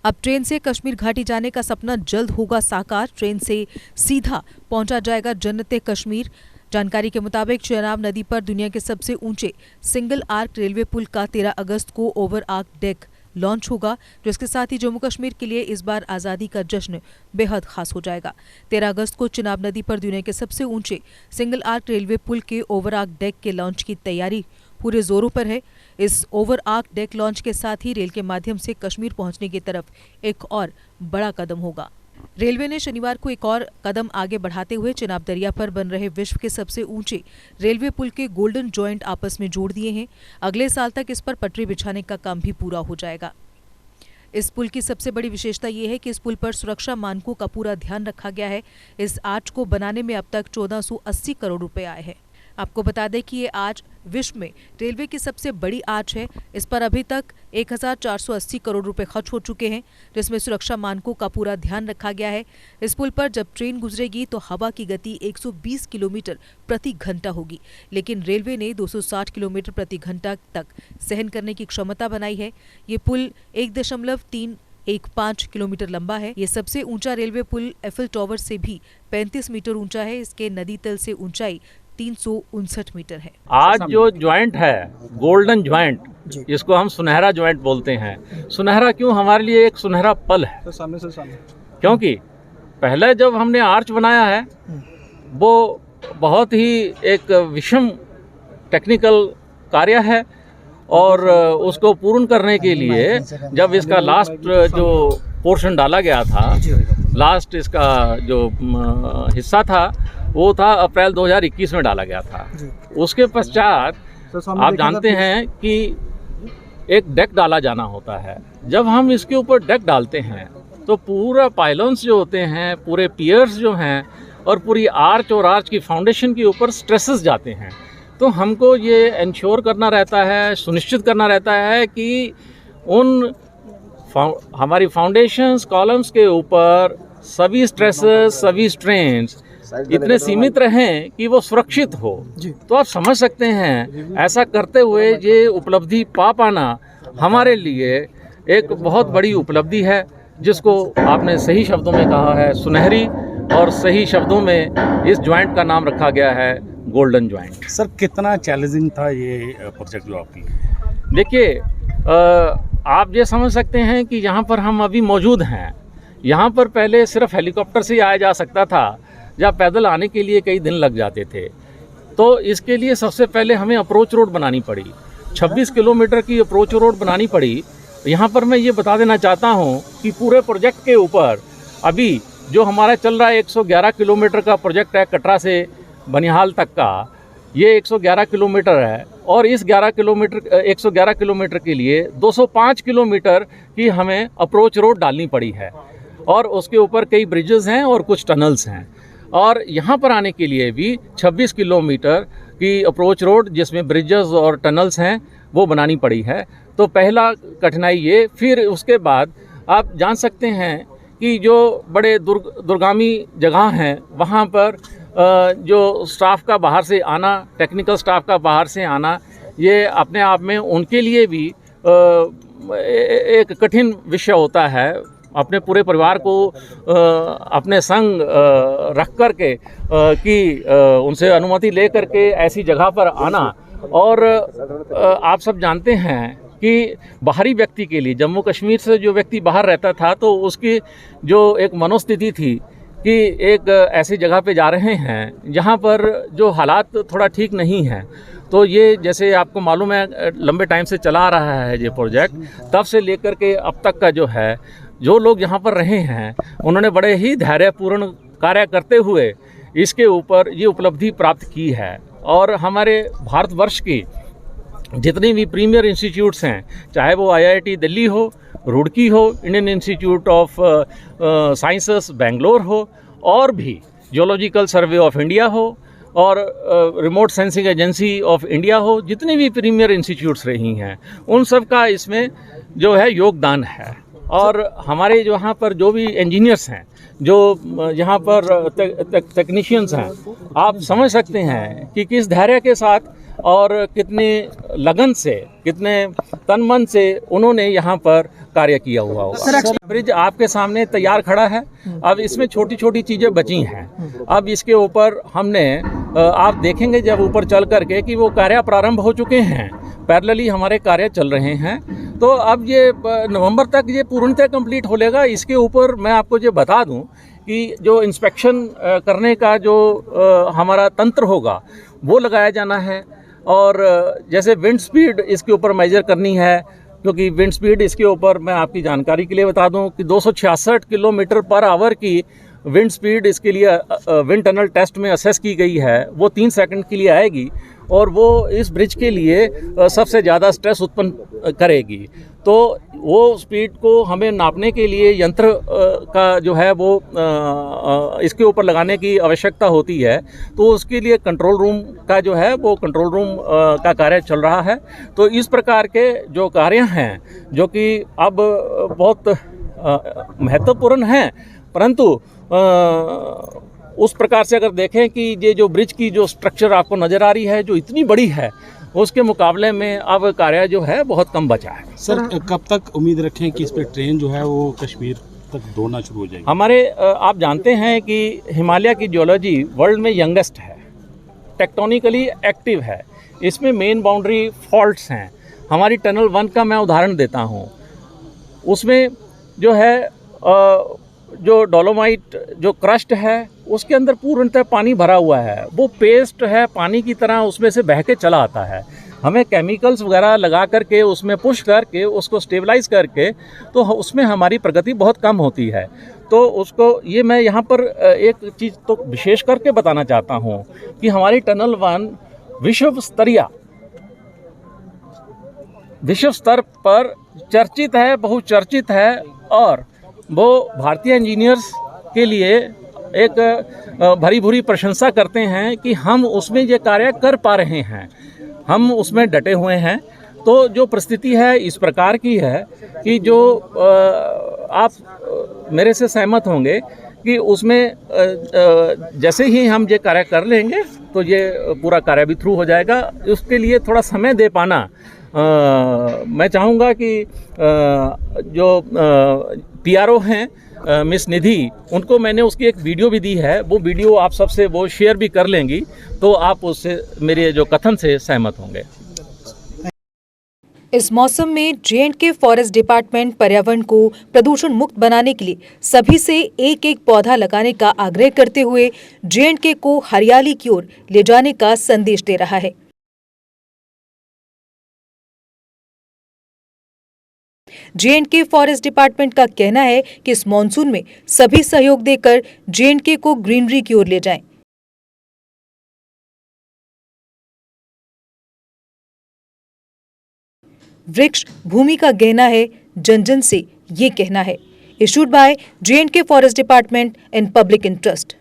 अब ट्रेन से कश्मीर घाटी जाने का सपना जल्द होगा साकार। ट्रेन से सीधा पहुंचा जाएगा जन्नते कश्मीर। जानकारी के मुताबिक चेनाब नदी पर दुनिया के सबसे ऊंचे सिंगल आर्क रेलवे पुल का 13 अगस्त को ओवर आर्क डेक लॉन्च होगा, जिसके साथ ही जम्मू कश्मीर के लिए इस बार आज़ादी का जश्न बेहद खास हो जाएगा। 13 अगस्त को चेनाब नदी पर दुनिया के सबसे ऊंचे सिंगल आर्क रेलवे पुल के ओवर आर्क डेक के लॉन्च की तैयारी पूरे जोरों पर है। इस ओवर आर्क डेक लॉन्च के साथ ही रेल के माध्यम से कश्मीर पहुंचने की तरफ एक और बड़ा कदम होगा। रेलवे ने शनिवार को एक और कदम आगे बढ़ाते हुए चेनाब दरिया पर बन रहे विश्व के सबसे ऊंचे रेलवे पुल के गोल्डन जॉइंट आपस में जोड़ दिए हैं। अगले साल तक इस पर पटरी बिछाने का काम भी पूरा हो जाएगा। इस पुल की सबसे बड़ी विशेषता ये है कि इस पुल पर सुरक्षा मानकों का पूरा ध्यान रखा गया है। इस आर्च को बनाने में अब तक 1480 करोड़ रुपए आए हैं। आपको बता दें कि ये आर्च विश्व में रेलवे की सबसे बड़ी आर्च है। इस पर अभी तक 1480 करोड़ रुपए खर्च हो चुके हैं, जिसमें सुरक्षा मानकों का पूरा ध्यान रखा गया है। इस पुल पर जब ट्रेन गुजरेगी तो हवा की गति 120 किलोमीटर प्रति घंटा होगी, लेकिन रेलवे ने 260 किलोमीटर प्रति घंटा तक सहन करने की क्षमता बनाई है। ये पुल 1.315 किलोमीटर लंबा है। ये सबसे ऊंचा रेलवे पुल एफिल टावर से भी 35 मीटर ऊंचा है। इसके नदी तल से ऊंचाई 359 मीटर है। आज जो ज्वाइंट है गोल्डन ज्वाइंट, इसको हम सुनहरा ज्वाइंट बोलते हैं। सुनहरा क्यों? हमारे लिए एक सुनहरा पल है। क्योंकि पहले जब हमने आर्च बनाया है वो बहुत ही एक विषम टेक्निकल कार्य है, और उसको पूर्ण करने के लिए जब इसका लास्ट जो पोर्शन डाला गया था, लास्ट इसका जो हिस्सा था वो था अप्रैल 2021 में डाला गया था। उसके पश्चात आप जानते हैं कि एक डेक डाला जाना होता है। जब हम इसके ऊपर डेक डालते हैं तो पूरा पाइलॉन्स जो होते हैं, पूरे पियर्स जो हैं, और पूरी आर्च और आर्च की फाउंडेशन के ऊपर स्ट्रेसेस जाते हैं। तो हमको ये इंश्योर करना रहता है, सुनिश्चित करना रहता है कि उन हमारी फाउंडेशंस कॉलम्स के ऊपर सभी स्ट्रेसेस, सभी स्ट्रेन्स इतने सीमित रहें कि वो सुरक्षित हो। तो आप समझ सकते हैं, ऐसा करते हुए ये उपलब्धि पा पाना हमारे लिए एक बहुत बड़ी उपलब्धि है, जिसको आपने सही शब्दों में कहा है सुनहरी, और सही शब्दों में इस ज्वाइंट का नाम रखा गया है गोल्डन ज्वाइंट। सर, कितना चैलेंजिंग था ये प्रोजेक्ट जो आपकी? देखिए, आप ये समझ सकते हैं कि यहाँ पर हम अभी मौजूद हैं। यहाँ पर पहले सिर्फ हेलीकॉप्टर से आया जा सकता था, जहाँ पैदल आने के लिए कई दिन लग जाते थे। तो इसके लिए सबसे पहले हमें अप्रोच रोड बनानी पड़ी, 26 किलोमीटर की अप्रोच रोड बनानी पड़ी। यहाँ पर मैं ये बता देना चाहता हूँ कि पूरे प्रोजेक्ट के ऊपर अभी जो हमारा चल रहा है 111 किलोमीटर का प्रोजेक्ट है, कटरा से बनिहाल तक का, ये 111 किलोमीटर है। और इस 111 किलोमीटर के लिए 205 किलोमीटर की हमें अप्रोच रोड डालनी पड़ी है, और उसके ऊपर कई ब्रिजेस हैं और कुछ टनल्स हैं। और यहाँ पर आने के लिए भी 26 किलोमीटर की अप्रोच रोड, जिसमें ब्रिजेस और टनल्स हैं, वो बनानी पड़ी है। तो पहला कठिनाई ये। फिर उसके बाद आप जान सकते हैं कि जो बड़े दुर्गामी जगह हैं, वहाँ पर जो स्टाफ का बाहर से आना, टेक्निकल स्टाफ का बाहर से आना, ये अपने आप में उनके लिए भी एक कठिन विषय होता है। अपने पूरे परिवार को अपने संग रख कर के कि उनसे अनुमति ले कर के ऐसी जगह पर आना। और आप सब जानते हैं कि बाहरी व्यक्ति के लिए, जम्मू कश्मीर से जो व्यक्ति बाहर रहता था, तो उसकी जो एक मनोस्थिति थी कि एक ऐसी जगह पे जा रहे हैं जहाँ पर जो हालात थोड़ा ठीक नहीं हैं। तो ये, जैसे आपको मालूम है, लंबे टाइम से चला आ रहा है ये प्रोजेक्ट, तब से लेकर के अब तक का जो है, जो लोग यहाँ पर रहे हैं उन्होंने बड़े ही धैर्यपूर्ण कार्य करते हुए इसके ऊपर ये उपलब्धि प्राप्त की है। और हमारे भारतवर्ष की जितनी भी प्रीमियर इंस्टीट्यूट्स हैं, चाहे वो IIT दिल्ली हो, रुड़की हो, Indian institute of sciences Bangalore हो, और भी जियोलॉजिकल सर्वे ऑफ इंडिया हो, और remote sensing agency of India हो, जितनी भी प्रीमियर इंस्टीट्यूट्स रही हैं, उन सब का इसमें जो है योगदान है। और हमारे यहाँ पर जो भी इंजीनियर्स हैं, जो यहाँ पर टेक्नीशियंस हैं, आप समझ सकते हैं कि किस धैर्य के साथ और कितने लगन से, कितने तन मन से उन्होंने यहाँ पर कार्य किया हुआ होगा। ब्रिज आपके सामने तैयार खड़ा है, अब इसमें छोटी छोटी चीज़ें बची हैं। अब इसके ऊपर हमने आप देखेंगे जब ऊपर चल करके कि वो कार्य प्रारंभ हो चुके हैं, पैरेलली हमारे कार्य चल रहे हैं। तो अब ये नवंबर तक ये पूर्णतः कंप्लीट हो लेगा। इसके ऊपर मैं आपको ये बता दूं कि जो इंस्पेक्शन करने का जो हमारा तंत्र होगा वो लगाया जाना है। और जैसे विंड स्पीड इसके ऊपर मेजर करनी है, क्योंकि विंड स्पीड इसके ऊपर मैं आपकी जानकारी के लिए बता दूं कि 266 किलोमीटर पर आवर की विंड स्पीड इसके लिए विंड टनल टेस्ट में असेस की गई है। वो 3 सेकंड के लिए आएगी और वो इस ब्रिज के लिए सबसे ज़्यादा स्ट्रेस उत्पन्न करेगी। तो वो स्पीड को हमें नापने के लिए यंत्र का जो है वो इसके ऊपर लगाने की आवश्यकता होती है। तो उसके लिए कंट्रोल रूम का जो है वो कंट्रोल रूम का कार्य चल रहा है। तो इस प्रकार के जो कार्य हैं जो कि अब बहुत महत्वपूर्ण हैं, परंतु उस प्रकार से अगर देखें कि ये जो ब्रिज की जो स्ट्रक्चर आपको नज़र आ रही है जो इतनी बड़ी है, उसके मुकाबले में अब कार्य जो है बहुत कम बचा है। सर कब तक उम्मीद रखें कि इस पर ट्रेन जो है वो कश्मीर तक दौड़ना शुरू हो जाएगी? हमारे आप जानते हैं कि हिमालय की जियोलॉजी वर्ल्ड में यंगेस्ट है, टेक्टोनिकली एक्टिव है। इसमें मेन बाउंड्री फॉल्ट्स हैं। हमारी टनल 1 का मैं उदाहरण देता हूँ। उसमें जो है जो डोलोमाइट जो क्रस्ट है उसके अंदर पूर्णतः पानी भरा हुआ है। वो पेस्ट है, पानी की तरह उसमें से बह के चला आता है। हमें केमिकल्स वगैरह लगा करके उसमें पुश करके उसको स्टेबलाइज करके तो उसमें हमारी प्रगति बहुत कम होती है। तो उसको ये मैं यहाँ पर एक चीज़ तो विशेष करके बताना चाहता हूँ कि हमारी टनल 1 विश्व स्तर पर चर्चित है, बहुचर्चित है और वो भारतीय इंजीनियर्स के लिए एक भरी भूरी प्रशंसा करते हैं कि हम उसमें ये कार्य कर पा रहे हैं, हम उसमें डटे हुए हैं। तो जो परिस्थिति है इस प्रकार की है कि जो आप मेरे से सहमत होंगे कि उसमें जैसे ही हम ये कार्य कर लेंगे तो ये पूरा कार्य भी थ्रू हो जाएगा। उसके लिए थोड़ा समय दे पाना मैं चाहूँगा कि जो PRO हैं मिस निधि, उनको मैंने उसकी एक वीडियो भी दी है। वो वीडियो आप सबसे वो शेयर भी कर लेंगी तो आप उससे मेरे जो कथन से सहमत होंगे। इस मौसम में J&K फॉरेस्ट डिपार्टमेंट पर्यावरण को प्रदूषण मुक्त बनाने के लिए सभी से एक एक पौधा लगाने का आग्रह करते हुए J&K को हरियाली की ओर ले जाने का संदेश दे रहा है। J&K फॉरेस्ट डिपार्टमेंट का कहना है कि इस मॉनसून में सभी सहयोग देकर J&K को ग्रीनरी की ओर ले जाएं। वृक्ष भूमि का गहना है, जन जन से ये कहना है। Issued by J&K forest department in public interest.